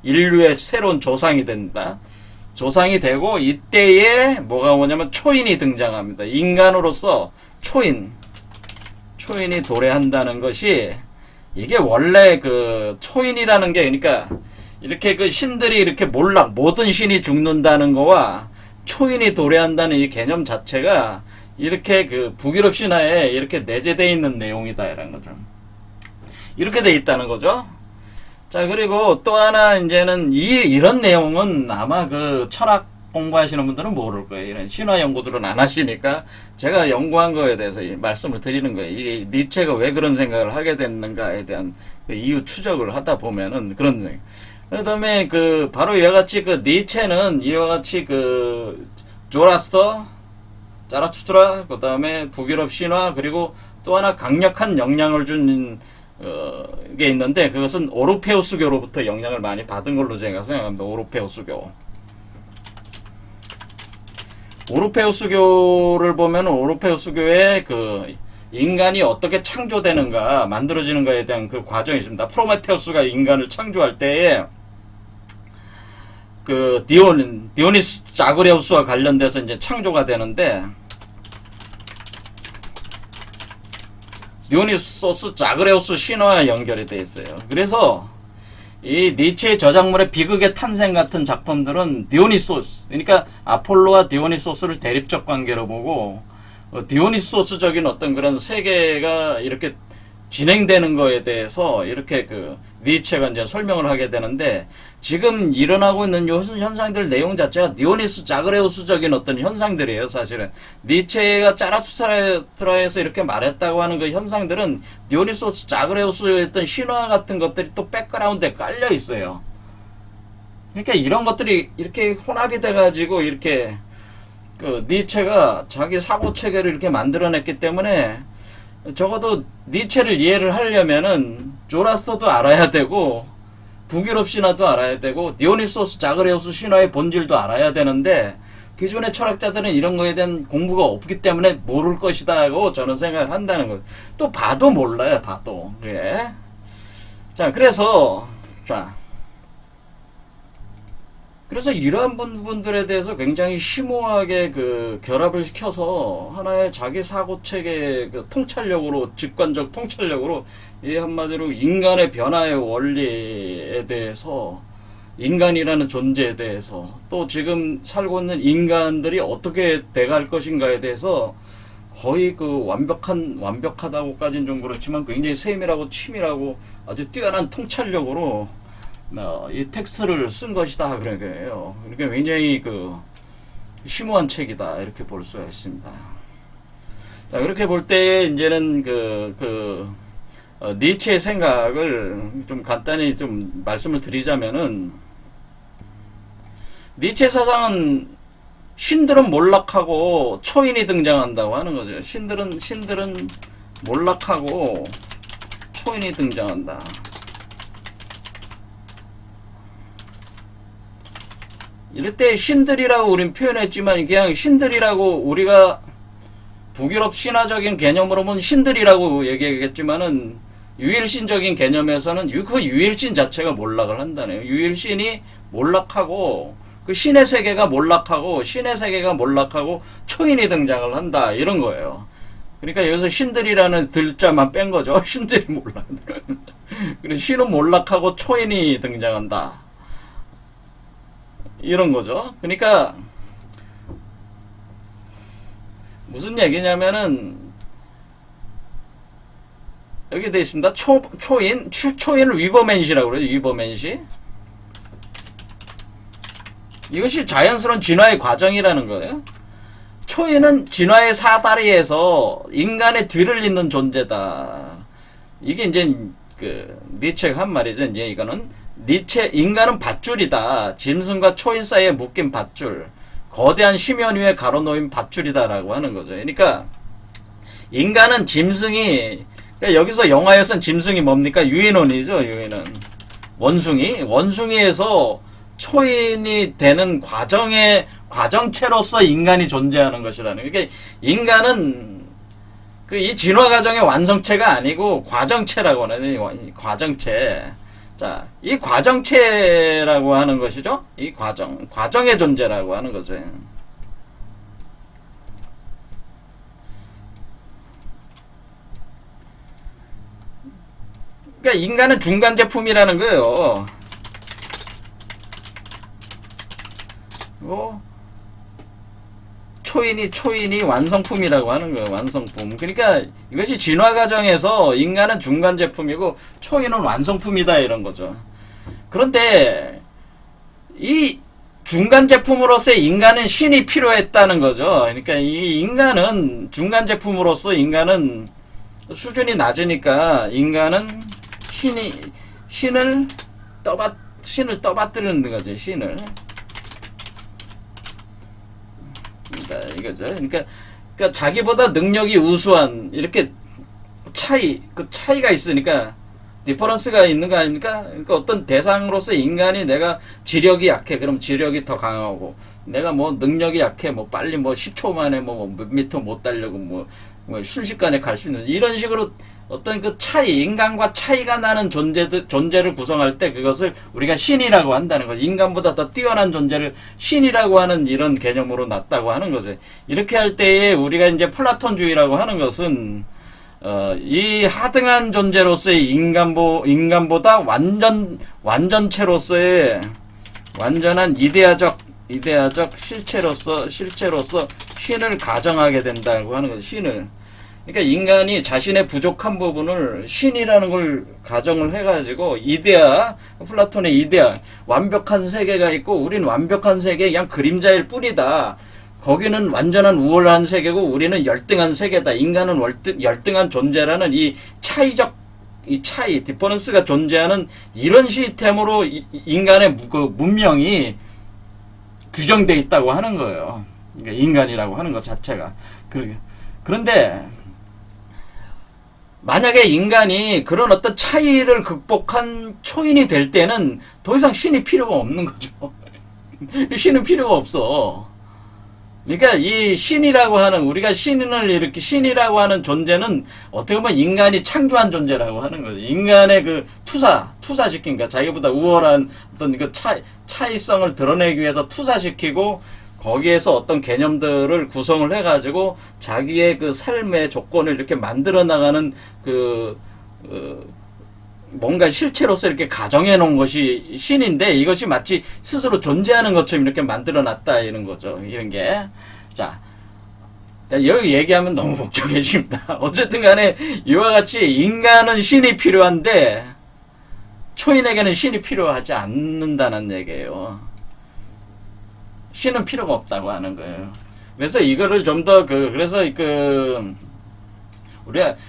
[SPEAKER 1] 인류의 새로운 조상이 된다. 조상이 되고 이때에 뭐가 오냐면 초인이 등장합니다. 인간으로서 초인이 도래한다는 것이 이게 원래 그 초인이라는 게 그러니까 이렇게 그 신들이 이렇게 모든 신이 죽는다는 거와 초인이 도래한다는 이 개념 자체가 이렇게 그 북유럽 신화에 이렇게 내재되어 있는 내용이다라는 거죠. 이렇게 돼 있다는 거죠. 자, 그리고 또 하나 이제는 이런 내용은 아마 그 철학 공부하시는 분들은 모를 거예요. 이런 신화 연구들은 안 하시니까 제가 연구한 거에 대해서 말씀을 드리는 거예요. 이게 니체가 왜 그런 생각을 하게 됐는가에 대한 그 이유 추적을 하다 보면은 그런 생각. 그 다음에 바로 이와 같이 니체는 이와 같이 조라스터, 자라투스트라, 그 다음에 북유럽 신화, 그리고 또 하나 강력한 영향을 준 게 있는데, 그것은 오르페우스교로부터 영향을 많이 받은 걸로 제가 생각합니다. 오르페우스교. 오르페우스교를 보면 오르페우스교의 그 인간이 어떻게 창조되는가, 만들어지는가에 대한 그 과정이 있습니다. 프로메테우스가 인간을 창조할 때에 그 디오니스 자그레우스와 관련돼서 이제 창조가 되는데, 디오니소스 자그레우스 신화와 연결이 되어 있어요. 그래서 이 니체의 저작물의 비극의 탄생 같은 작품들은 디오니소스, 그러니까 아폴로와 디오니소스를 대립적 관계로 보고 디오니소스적인 어떤 그런 세계가 이렇게 진행되는 거에 대해서 이렇게 그 니체가 이제 설명을 하게 되는데, 지금 일어나고 있는 요 현상들 내용 자체가 디오니스 자그레우스적인 어떤 현상들이에요. 사실은 니체가 짜라투스트라에서 이렇게 말했다고 하는 그 현상들은 디오니소스 자그레우스의 어떤 신화 같은 것들이 또 백그라운드에 깔려 있어요. 그러니까 이런 것들이 이렇게 혼합이 돼가지고 이렇게 그 니체가 자기 사고 체계를 이렇게 만들어냈기 때문에, 적어도 니체를 이해를 하려면은 조라스터도 알아야 되고 북유럽 신화도 알아야 되고 디오니소스 자그레우스 신화의 본질도 알아야 되는데, 기존의 철학자들은 이런 거에 대한 공부가 없기 때문에 모를 것이다고 저는 생각을 한다는 거예요. 또 봐도 몰라요, 봐도. 예. 자, 그래서 이러한 부분들에 대해서 굉장히 심오하게 그 결합을 시켜서 하나의 자기 사고 체계 그 통찰력으로, 직관적 통찰력으로, 이 한마디로 인간의 변화의 원리에 대해서, 인간이라는 존재에 대해서, 또 지금 살고 있는 인간들이 어떻게 돼갈 것인가에 대해서 거의 그 완벽하다고까지는 좀 그렇지만 굉장히 세밀하고 치밀하고 아주 뛰어난 통찰력으로 이 텍스트를 쓴 것이다, 그런 거예요. 그러니까 굉장히 그 심오한 책이다, 이렇게 볼 수가 있습니다. 자, 그렇게 볼 때 이제는 니체의 생각을 좀 간단히 좀 말씀을 드리자면은, 니체 사상은 신들은 몰락하고 초인이 등장한다고 하는 거죠. 신들은 몰락하고 초인이 등장한다. 이럴 때 신들이라고 우린 표현했지만, 그냥 신들이라고 우리가 북유럽 신화적인 개념으로 보면 신들이라고 얘기하겠지만은, 유일신적인 개념에서는 그 유일신 자체가 몰락을 한다네요. 유일신이 몰락하고 그 신의 세계가 몰락하고 초인이 등장을 한다, 이런 거예요. 그러니까 여기서 신들이라는 들자만 뺀 거죠. 신들이 몰락. 그래, 신은 몰락하고 초인이 등장한다, 이런 거죠. 그러니까 무슨 얘기냐면은, 여기 되어 있습니다. 초인을 위버맨시라고 그래요. 위버맨시. 이것이 자연스러운 진화의 과정이라는 거예요. 초인은 진화의 사다리에서 인간의 뒤를 잇는 존재다. 이게 이제 그 니체가 한 말이죠. 이제 이거는 인간은 밧줄이다. 짐승과 초인 사이에 묶인 밧줄. 거대한 심연 위에 가로놓인 밧줄이다라고 하는 거죠. 그러니까 인간은 짐승이, 그러니까 여기서 영화에서는 짐승이 뭡니까? 유인원이죠. 유인원. 원숭이에서 초인이 되는 과정체로서 인간이 존재하는 것이라는. 그러니까 인간은 이 진화 과정의 완성체가 아니고 과정체라고 하는, 과정체. 자, 이 과정체라고 하는 것이죠. 이 과정의 존재라고 하는 거죠. 그러니까 인간은 중간 제품이라는 거예요. 초인이 완성품이라고 하는 거예요. 완성품. 그러니까 이것이 진화 과정에서 인간은 중간 제품이고 초인은 완성품이다, 이런 거죠. 그런데 이 중간 제품으로서의 인간은 신이 필요했다는 거죠. 그러니까 이 인간은 중간 제품으로서 인간은 수준이 낮으니까 인간은 신을 떠받드는 거죠. 신을. 그러니까 이거죠. 그러니까 자기보다 능력이 우수한, 이렇게 차이가 있으니까 디퍼런스가 있는 거 아닙니까? 그러니까 어떤 대상으로서 인간이 내가 지력이 약해. 그럼 지력이 더 강하고, 내가 뭐 능력이 약해. 뭐 빨리 뭐 10초 만에 뭐 몇 미터 못 달려고 뭐 순식간에 갈 수 있는 이런 식으로 어떤 그 차이, 인간과 차이가 나는 존재를 구성할 때 그것을 우리가 신이라고 한다는 거죠. 인간보다 더 뛰어난 존재를 신이라고 하는 이런 개념으로 놨다고 하는 거죠. 이렇게 할 때에 우리가 이제 플라톤주의라고 하는 것은 이 하등한 존재로서의 인간보다 완전체로서의 완전한 이데아적 실체로서 신을 가정하게 된다고 하는 거죠. 신을. 그러니까 인간이 자신의 부족한 부분을 신이라는 걸 가정을 해가지고 플라톤의 이데아, 완벽한 세계가 있고 우리는 완벽한 세계 그냥 그림자일 뿐이다. 거기는 완전한 우월한 세계고 우리는 열등한 세계다. 인간은 열등한 존재라는 이 차이, 디퍼런스가 존재하는 이런 시스템으로 인간의 그 문명이 규정되어 있다고 하는 거예요. 그러니까 인간이라고 하는 것 자체가. 그런데 만약에 인간이 그런 어떤 차이를 극복한 초인이 될 때는 더 이상 신이 필요가 없는 거죠. 신은 필요가 없어. 그러니까 이 신이라고 하는, 우리가 신이라고 하는 존재는 어떻게 보면 인간이 창조한 존재라고 하는 거죠. 인간의 그 투사시킨 거야. 자기보다 우월한 어떤 그 차이성을 드러내기 위해서 투사시키고 거기에서 어떤 개념들을 구성을 해가지고 자기의 그 삶의 조건을 이렇게 만들어 나가는 뭔가 실체로서 이렇게 가정해 놓은 것이 신인데 이것이 마치 스스로 존재하는 것처럼 이렇게 만들어 놨다 이런 거죠. 이런 게. 자, 여기 얘기하면 너무 복잡해집니다. 어쨌든 간에 이와 같이 인간은 신이 필요한데 초인에게는 신이 필요하지 않는다는 얘기예요. 신은 필요가 없다고 하는 거예요. 그래서 이거를 좀 더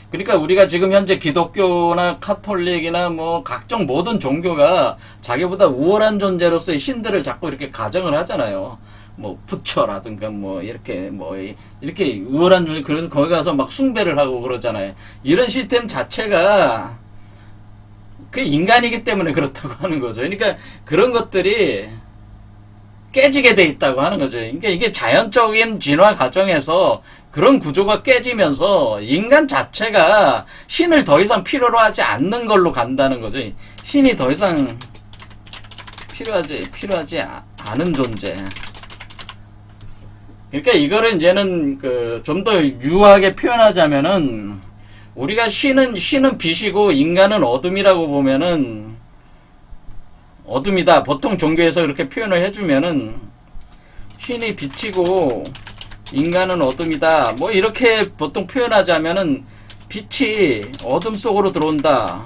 [SPEAKER 1] 그러니까 우리가 지금 현재 기독교나 카톨릭이나 뭐 각종 모든 종교가 자기보다 우월한 존재로서의 신들을 자꾸 이렇게 가정을 하잖아요. 뭐 부처라든가 뭐 이렇게 우월한 존재, 그래서 거기 가서 막 숭배를 하고 그러잖아요. 이런 시스템 자체가 그 인간이기 때문에 그렇다고 하는 거죠. 그러니까 그런 것들이 깨지게 돼 있다고 하는 거죠. 그러니까 이게 자연적인 진화 과정에서 그런 구조가 깨지면서 인간 자체가 신을 더 이상 필요로 하지 않는 걸로 간다는 거죠. 신이 더 이상 필요하지 않은 존재. 그러니까 이거를 이제는 좀 더 유하게 표현하자면은 우리가 신은 빛이고 인간은 어둠이라고 보면은 어둠이다. 보통 종교에서 그렇게 표현을 해주면은 신이 빛이고 인간은 어둠이다. 뭐 이렇게 보통 표현하자면은 빛이 어둠 속으로 들어온다.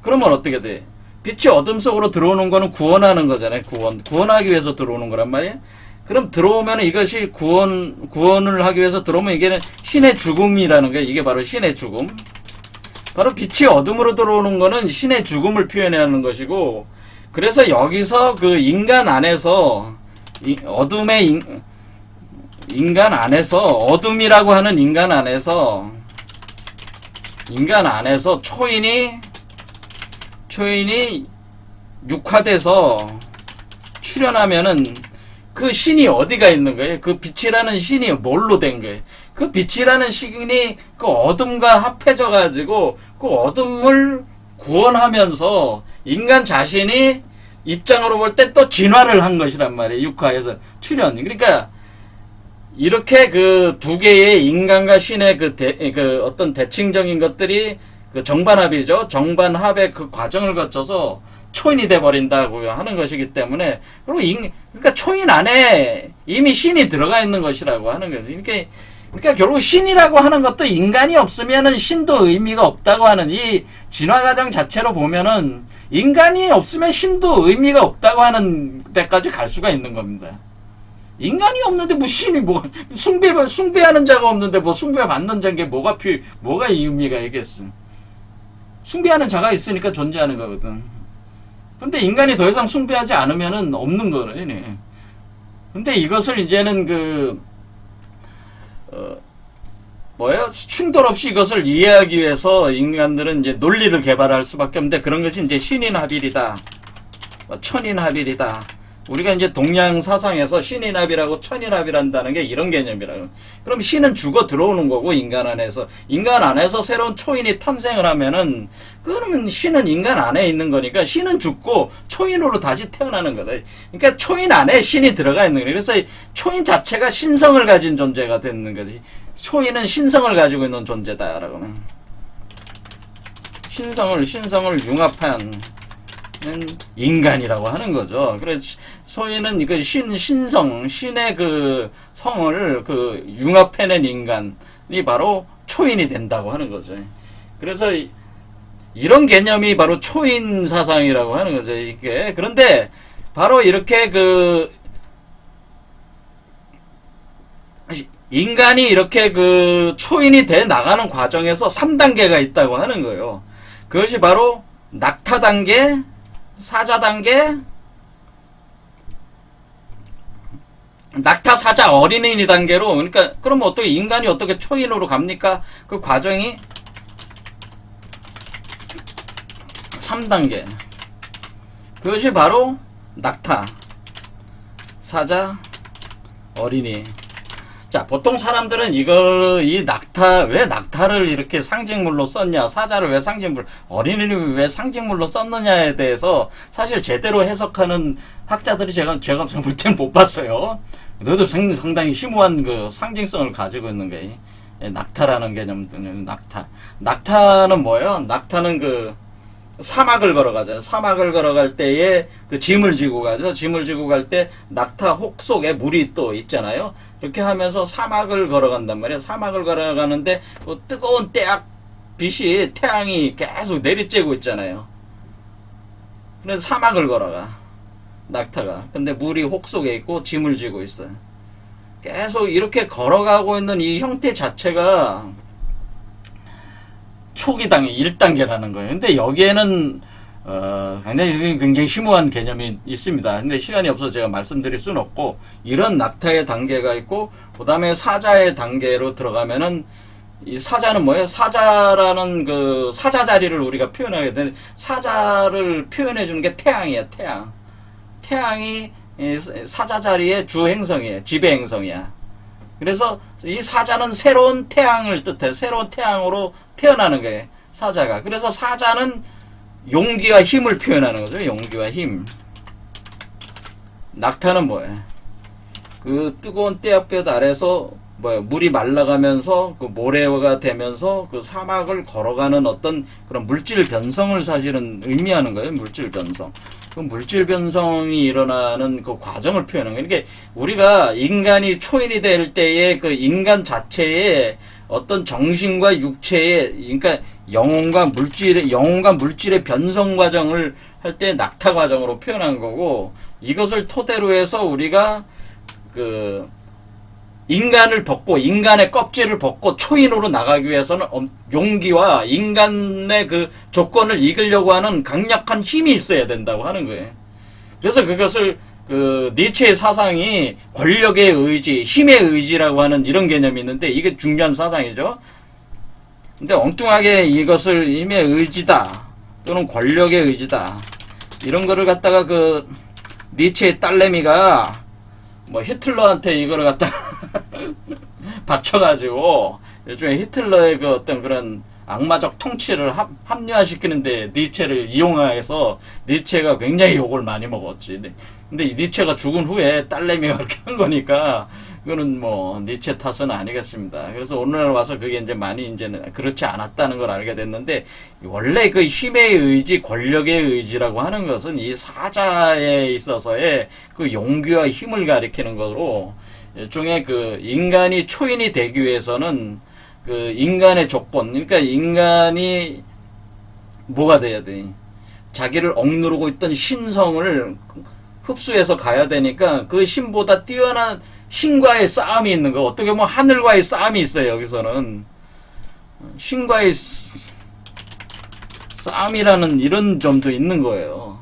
[SPEAKER 1] 그러면 어떻게 돼? 빛이 어둠 속으로 들어오는 거는 구원하는 거잖아요. 구원하기 위해서 들어오는 거란 말이에요. 그럼 들어오면 이것이 구원을 하기 위해서 들어오면 이게 신의 죽음이라는 거예요. 이게 바로 신의 죽음. 바로 빛이 어둠으로 들어오는 거는 신의 죽음을 표현하는 것이고, 그래서 여기서 그 인간 안에서 어둠이라고 하는 인간 안에서 초인이 육화돼서 출현하면은 그 신이 어디가 있는 거예요? 그 빛이라는 신이 뭘로 된 거예요? 그 빛이라는 신이 그 어둠과 합해져 가지고 그 어둠을 구원하면서 인간 자신이 입장으로 볼 때 또 진화를 한 것이란 말이에요. 육화에서 출현. 그러니까 이렇게 그 두 개의 인간과 신의 어떤 대칭적인 것들이 그 정반합이죠. 정반합의 그 과정을 거쳐서 초인이 돼버린다고 하는 것이기 때문에, 그리고 그러니까 초인 안에 이미 신이 들어가 있는 것이라고 하는 거죠. 그러니까 결국 신이라고 하는 것도 인간이 없으면은 신도 의미가 없다고 하는 이 진화 과정 자체로 보면은 인간이 없으면 신도 의미가 없다고 하는 데까지 갈 수가 있는 겁니다. 인간이 없는데 뭐 신이 숭배하는 자가 없는데 뭐 숭배받는 자인 게 뭐가 의미가 있겠어. 숭배하는 자가 있으니까 존재하는 거거든. 근데 인간이 더 이상 숭배하지 않으면은 없는 거네. 근데 이것을 이제는 뭐예요? 충돌 없이 이것을 이해하기 위해서 인간들은 이제 논리를 개발할 수밖에 없는데, 그런 것이 이제 신인합일이다, 천인합일이다. 우리가 이제 동양 사상에서 신인합이라고 천인합이란다는 게 이런 개념이라고. 그럼 신은 죽어 들어오는 거고, 인간 안에서 새로운 초인이 탄생을 하면은, 그러면 신은 인간 안에 있는 거니까 신은 죽고 초인으로 다시 태어나는 거다. 그러니까 초인 안에 신이 들어가 있는 거예요. 그래서 초인 자체가 신성을 가진 존재가 되는 거지. 초인은 신성을 가지고 있는 존재다라고는. 신성을 융합한 인간이라고 하는 거죠. 그래서 소위는 그 신성, 신의 그 성을 그 융합해낸 인간이 바로 초인이 된다고 하는 거죠. 그래서 이런 개념이 바로 초인 사상이라고 하는 거죠. 이게. 그런데 바로 이렇게 그 인간이 이렇게 그 초인이 돼 나가는 과정에서 3단계가 있다고 하는 거예요. 그것이 바로 낙타 단계, 사자 단계, 낙타, 사자, 어린이 단계로. 그러니까 그러면 어떻게 인간이 어떻게 초인으로 갑니까? 그 과정이 3단계. 그것이 바로 낙타, 사자, 어린이. 자, 보통 사람들은 이 낙타, 왜 낙타를 이렇게 상징물로 썼냐, 사자를 왜 상징물, 어린이를 왜 상징물로 썼느냐에 대해서 사실 제대로 해석하는 학자들이 제가 볼 땐 못 봤어요. 너도 상당히 심오한 그 상징성을 가지고 있는 거예요. 낙타라는 개념은 낙타는 뭐예요? 낙타는 그 사막을 걸어가잖아요. 사막을 걸어갈 때에 그 짐을 지고 가죠. 짐을 지고 갈 때 낙타 혹 속에 물이 또 있잖아요. 이렇게 하면서 사막을 걸어간단 말이에요. 사막을 걸어가는데 그 뜨거운 빛이 태양이 계속 내리쬐고 있잖아요. 그래서 사막을 걸어가 낙타가. 근데 물이 혹 속에 있고 짐을 지고 있어요. 계속 이렇게 걸어가고 있는 이 형태 자체가 초기 단계 1단계라는 거예요. 근데 여기에는 굉장히 심오한 개념이 있습니다. 근데 시간이 없어서 제가 말씀드릴 수는 없고, 이런 낙타의 단계가 있고, 그 다음에 사자의 단계로 들어가면은, 이 사자는 뭐예요? 사자라는 그 사자 자리를 우리가 표현하게 되는데, 사자를 표현해 주는 게 태양이야. 태양이 사자 자리의 주 행성이에요. 지배 행성이야. 그래서 이 사자는 새로운 태양을 뜻해. 새로운 태양으로 태어나는 거예요, 사자가. 그래서 사자는 용기와 힘을 표현하는 거죠. 용기와 힘. 낙타는 뭐예요? 그 뜨거운 떼약볕 아래서 물이 말라가면서 그 모래가 되면서 그 사막을 걸어가는 어떤 그런 물질 변성을 사실은 의미하는 거예요. 물질 변성. 그 물질 변성이 일어나는 그 과정을 표현하는 거예요. 그러니까 우리가 인간이 초인이 될 때의 그 인간 자체의 어떤 정신과 육체의, 그러니까 영혼과 물질의 변성 과정을 할 때 낙타 과정으로 표현한 거고, 이것을 토대로 해서 우리가 그 인간을 벗고, 인간의 껍질을 벗고 초인으로 나가기 위해서는 용기와 인간의 그 조건을 이기려고 하는 강력한 힘이 있어야 된다고 하는 거예요. 그래서 그것을 그 니체의 사상이 권력의 의지, 힘의 의지라고 하는 이런 개념이 있는데, 이게 중요한 사상이죠. 근데 엉뚱하게 이것을 힘의 의지다 또는 권력의 의지다, 이런 거를 갖다가 그 니체의 딸내미가 히틀러한테 이거를 갖다 받쳐가지고 일종의 히틀러의 그 어떤 그런 악마적 통치를 합리화시키는데 니체를 이용해서 니체가 굉장히 욕을 많이 먹었지. 근데 이 니체가 죽은 후에 딸내미가 그렇게 한 거니까 그거는 니체 탓은 아니겠습니다. 그래서 오늘날 와서 그게 이제 많이 이제는 그렇지 않았다는 걸 알게 됐는데, 원래 그 힘의 의지, 권력의 의지라고 하는 것은 이 사자에 있어서의 그 용기와 힘을 가리키는 것으로, 일종의 그 인간이 초인이 되기 위해서는 그 인간의 조건, 그러니까 인간이 뭐가 돼야 돼? 자기를 억누르고 있던 신성을 흡수해서 가야 되니까 그 신보다 뛰어난 신과의 싸움이 있는 거. 어떻게 보면 하늘과의 싸움이 있어요. 여기서는 신과의 싸움이라는 이런 점도 있는 거예요.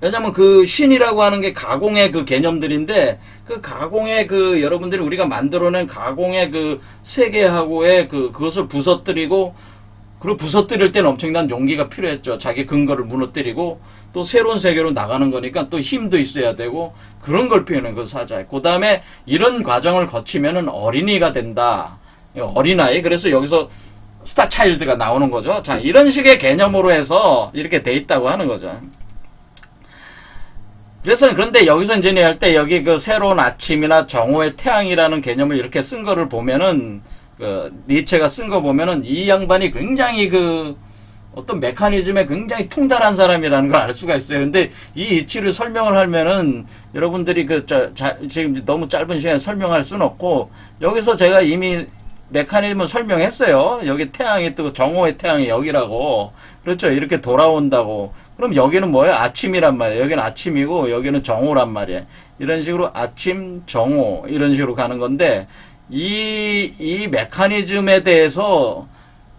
[SPEAKER 1] 왜냐면 그 신이라고 하는 게 가공의 그 개념들인데, 그 가공의 그 여러분들이 우리가 만들어낸 가공의 그 세계하고의 그것을 부서뜨리고, 그리고 부서뜨릴 때는 엄청난 용기가 필요했죠. 자기 근거를 무너뜨리고 또 새로운 세계로 나가는 거니까 또 힘도 있어야 되고, 그런 걸 표현한 그 사자. 그 다음에 이런 과정을 거치면은 어린이가 된다. 어린아이. 그래서 여기서 스타 차일드가 나오는 거죠. 자, 이런 식의 개념으로 해서 이렇게 돼 있다고 하는 거죠. 그래서 그런데 여기서 이제 할 때 여기 그 새로운 아침이나 정오의 태양이라는 개념을 이렇게 쓴 거를 보면은, 그 니체가 쓴 거 보면은 이 양반이 굉장히 그 어떤 메커니즘에 굉장히 통달한 사람이라는 걸 알 수가 있어요. 근데 이 이치를 설명을 하면은 여러분들이 지금 너무 짧은 시간에 설명할 수는 없고, 여기서 제가 이미 메커니즘을 설명했어요. 여기 태양이 뜨고 정오의 태양이 여기라고. 그렇죠. 이렇게 돌아온다고. 그럼 여기는 뭐예요? 아침이란 말이에요. 여기는 아침이고 여기는 정오란 말이에요. 이런 식으로 아침, 정오 이런 식으로 가는 건데, 이 메커니즘에 대해서,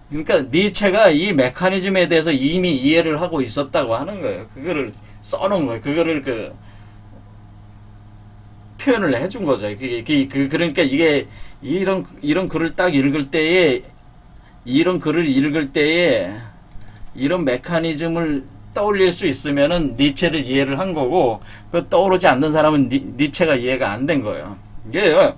[SPEAKER 1] 그러니까 니체가 이 메커니즘에 대해서 이미 이해를 하고 있었다고 하는 거예요. 그거를 써놓은 거예요. 그거를 표현을 해준 거죠. 그러니까 이게 이런 글을 딱 읽을 때에, 이런 글을 읽을 때에 이런 메커니즘을 떠올릴 수 있으면은 니체를 이해를 한 거고, 그 떠오르지 않는 사람은 니체가 이해가 안 된 거예요. 이게요.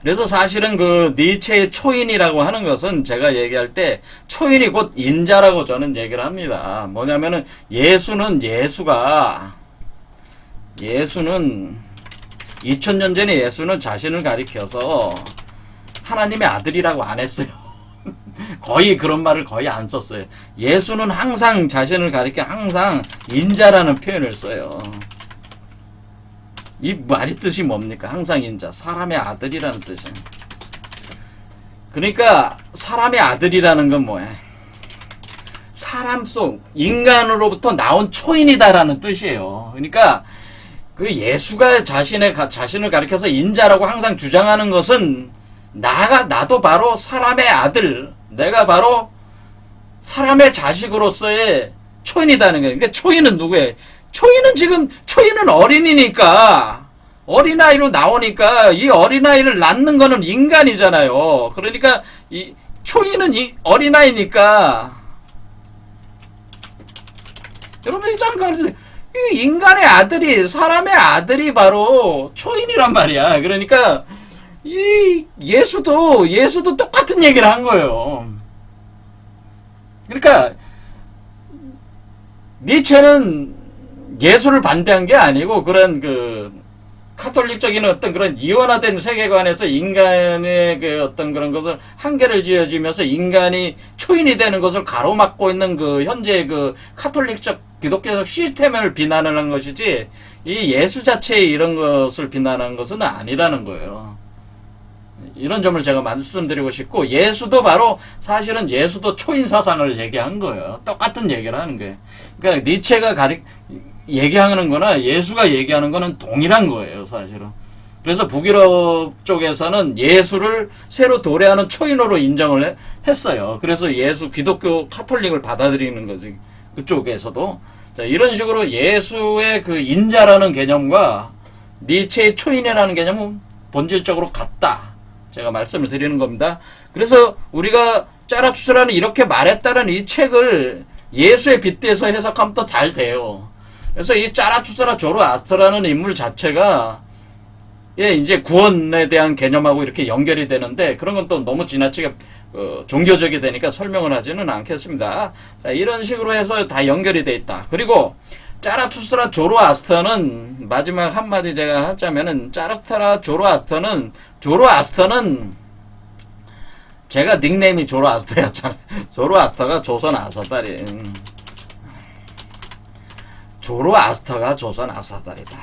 [SPEAKER 1] 그래서 사실은 그 니체의 초인이라고 하는 것은 제가 얘기할 때 초인이 곧 인자라고 저는 얘기를 합니다. 뭐냐면은 예수는 2000년 전에 예수는 자신을 가리켜서 하나님의 아들이라고 안 했어요. 거의 그런 말을 거의 안 썼어요. 예수는 항상 자신을 가리켜 항상 인자라는 표현을 써요. 이 말이 뜻이 뭡니까? 항상 인자, 사람의 아들이라는 뜻이에요. 그러니까 사람의 아들이라는 건 뭐야? 사람 속 인간으로부터 나온 초인이다라는 뜻이에요. 그러니까 그 예수가 자신을 가리켜서 인자라고 항상 주장하는 것은, 나도 바로 사람의 아들, 내가 바로 사람의 자식으로서의 초인이다는 거예요. 그러니까 초인은 누구예요? 초인은 어린이니까, 어린아이로 나오니까, 이 어린아이를 낳는 거는 인간이잖아요. 그러니까 이 초인은 어린아이니까, 여러분 잠깐, 이 인간의 아들이, 사람의 아들이 바로 초인이란 말이야. 그러니까 이 예수도 똑같은 얘기를 한 거예요. 그러니까 니체는 예수를 반대한 게 아니고, 그런 카톨릭적인 어떤 그런 이원화된 세계관에서 인간의 어떤 그런 것을 한계를 지어지면서 인간이 초인이 되는 것을 가로막고 있는 현재 카톨릭적 기독교적 시스템을 비난을 한 것이지, 이 예수 자체의 이런 것을 비난한 것은 아니라는 거예요. 이런 점을 제가 말씀드리고 싶고, 사실은 예수도 초인 사상을 얘기한 거예요. 똑같은 얘기를 하는 거예요. 그러니까 니체가 얘기하는 거나 예수가 얘기하는 거는 동일한 거예요, 사실은. 그래서 북유럽 쪽에서는 예수를 새로 도래하는 초인으로 인정을 했어요. 그래서 기독교 카톨릭을 받아들이는 거지, 그쪽에서도. 자, 이런 식으로 예수의 인자라는 개념과 니체의 초인이라는 개념은 본질적으로 같다, 제가 말씀을 드리는 겁니다. 그래서 우리가 짜라투스라는 이렇게 말했다는 이 책을 예수에 빗대서 해석하면 더 잘 돼요. 그래서 이 짜라투스라 조로아스터라는 인물 자체가 이제 구원에 대한 개념하고 이렇게 연결이 되는데, 그런 건 또 너무 지나치게 종교적이 되니까 설명을 하지는 않겠습니다. 자, 이런 식으로 해서 다 연결이 돼 있다. 그리고 짜라투스라 조로아스터는, 마지막 한마디 제가 하자면은, 짜라투스라 조로아스터는 제가 닉네임이 조로아스터였잖아요. 조로아스터가 조선 아사달이. 조로아스터가 조선 아사달이다.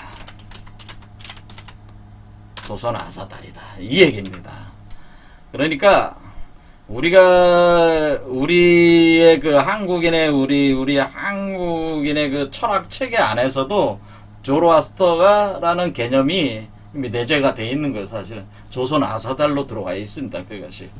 [SPEAKER 1] 조선 아사달이다. 이 얘기입니다. 그러니까 우리의 우리 한국인의 철학 체계 안에서도 조로아스터라는 개념이 이미 내재가 돼 있는 거예요, 사실은. 조선 아사달로 들어가 있습니다, 그것이.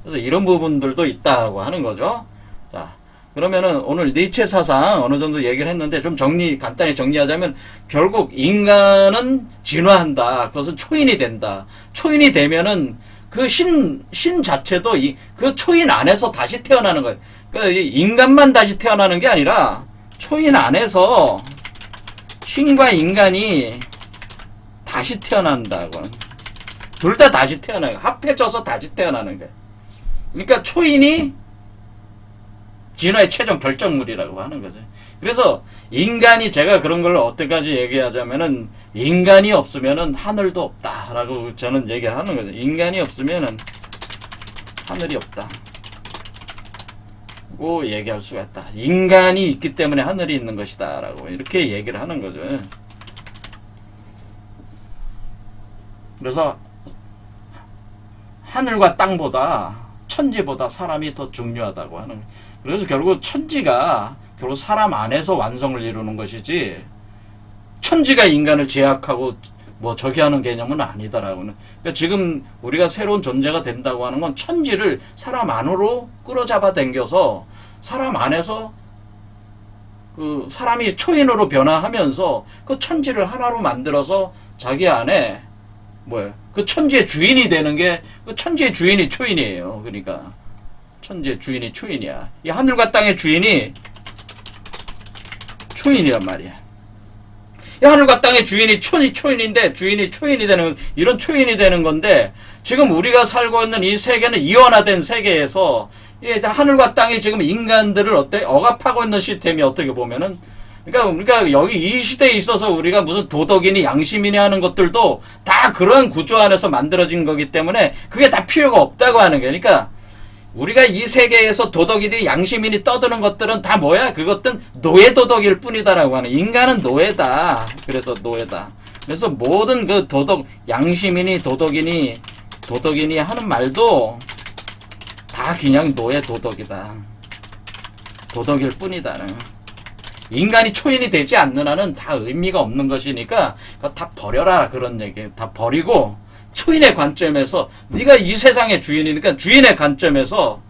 [SPEAKER 1] 그래서 이런 부분들도 있다고 하는 거죠. 자, 그러면은 오늘 니체 사상 어느 정도 얘기를 했는데 좀 간단히 정리하자면 결국 인간은 진화한다. 그것은 초인이 된다. 초인이 되면은 그 신 자체도 그 초인 안에서 다시 태어나는 거예요. 그러니까 인간만 다시 태어나는 게 아니라 초인 안에서 신과 인간이 다시 태어난다고. 둘 다 다시 태어나는 거예요. 합해져서 다시 태어나는 거예요. 그러니까 초인이 진화의 최종 결정물이라고 하는 거죠. 그래서 인간이 제가 그런 걸 어때까지 얘기하자면은 인간이 없으면은 하늘도 없다라고 저는 얘기를 하는 거죠. 인간이 없으면은 하늘이 없다고 얘기할 수가 있다. 인간이 있기 때문에 하늘이 있는 것이다라고 이렇게 얘기를 하는 거죠. 그래서 하늘과 땅보다 천지보다 사람이 더 중요하다고 하는 거예요. 그래서 결국 천지가 결국 사람 안에서 완성을 이루는 것이지 천지가 인간을 제약하고 뭐 저기 하는 개념은 아니다라고는. 그러니까 지금 우리가 새로운 존재가 된다고 하는 건 천지를 사람 안으로 끌어잡아 당겨서 사람 안에서 그 사람이 초인으로 변화하면서 그 천지를 하나로 만들어서 자기 안에 그 천지의 주인이 되는 게 그 천지의 주인이 초인이에요. 그러니까 천지의 주인이 초인이야. 이 하늘과 땅의 주인이 초인이란 말이야. 이 하늘과 땅의 주인이 초인인데 주인이 초인이 되는 이런 초인이 되는 건데 지금 우리가 살고 있는 이 세계는 이원화된 세계에서 이 하늘과 땅이 지금 인간들을 억압하고 있는 시스템이 어떻게 보면은 그러니까 우리가 여기 이 시대에 있어서 우리가 무슨 도덕이니 양심이니 하는 것들도 다 그런 구조 안에서 만들어진 거기 때문에 그게 다 필요가 없다고 하는 거예요. 그러니까 우리가 이 세계에서 도덕이니 양심이니 떠드는 것들은 다 뭐야? 그것들은 노예 도덕일 뿐이다라고 하는. 인간은 노예다. 그래서 노예다. 그래서 모든 그 도덕, 양심이니 도덕이니 하는 말도 다 그냥 노예 도덕이다. 도덕일 뿐이다. 인간이 초인이 되지 않는 한은 다 의미가 없는 것이니까 다 버려라 그런 얘기. 다 버리고 초인의 관점에서 네가 이 세상의 주인이니까 주인의 관점에서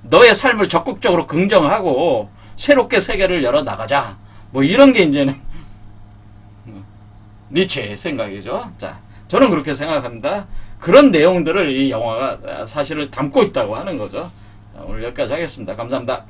[SPEAKER 1] 너의 삶을 적극적으로 긍정하고 새롭게 세계를 열어 나가자. 뭐 이런 게 이제는 니체의 생각이죠. 자, 저는 그렇게 생각합니다. 그런 내용들을 이 영화가 사실을 담고 있다고 하는 거죠. 자, 오늘 여기까지 하겠습니다. 감사합니다.